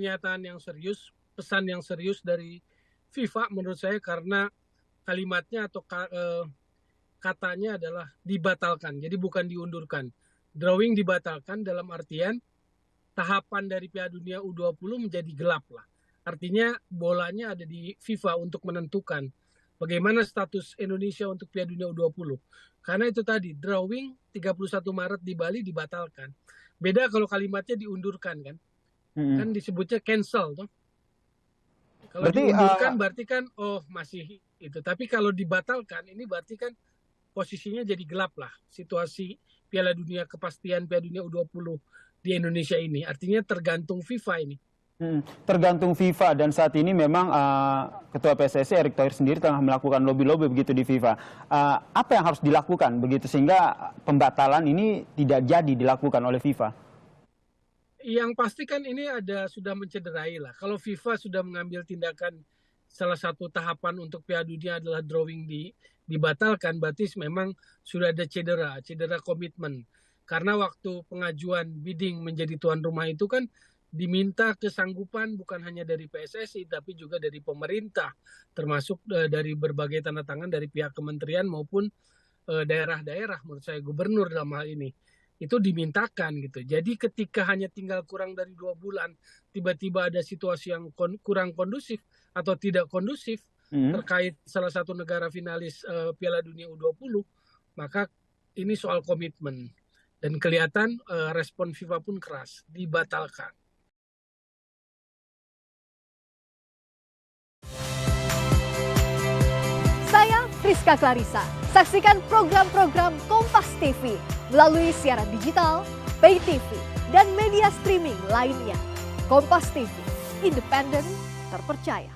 pernyataan yang serius, pesan yang serius dari FIFA menurut saya, karena kalimatnya atau katanya adalah dibatalkan, jadi bukan diundurkan. Drawing dibatalkan dalam artian tahapan dari Piala Dunia U20 menjadi gelap lah. Artinya bolanya ada di FIFA untuk menentukan bagaimana status Indonesia untuk Piala Dunia U20. Karena itu tadi, drawing 31 Maret di Bali dibatalkan. Beda kalau kalimatnya diundurkan kan. Kan disebutnya cancel tuh. Kalau diundurkan berarti kan masih itu. Tapi kalau dibatalkan ini berarti kan posisinya jadi gelap lah situasi Piala Dunia, kepastian Piala Dunia U20 di Indonesia ini. Artinya tergantung FIFA ini. Tergantung FIFA, dan saat ini memang Ketua PSSI Erick Thohir sendiri tengah melakukan lobby-lobby begitu di FIFA. Apa yang harus dilakukan begitu sehingga pembatalan ini tidak jadi dilakukan oleh FIFA? Yang pasti kan ini sudah mencederai lah. Kalau FIFA sudah mengambil tindakan, salah satu tahapan untuk Piala Dunia adalah drawing dibatalkan, berarti memang sudah ada cedera komitmen. Karena waktu pengajuan bidding menjadi tuan rumah itu kan diminta kesanggupan bukan hanya dari PSSI tapi juga dari pemerintah, termasuk dari berbagai tanda tangan dari pihak kementerian maupun daerah-daerah, menurut saya gubernur dalam hal ini. Itu dimintakan gitu. Jadi ketika hanya tinggal kurang dari 2 bulan, tiba-tiba ada situasi yang kurang kondusif atau tidak kondusif terkait salah satu negara finalis Piala Dunia U20, maka ini soal komitmen. Dan kelihatan respon FIFA pun keras, dibatalkan. Saya Friska Clarissa. Saksikan program-program Kompas TV melalui siaran digital, pay TV, dan media streaming lainnya. Kompas TV, independen, terpercaya.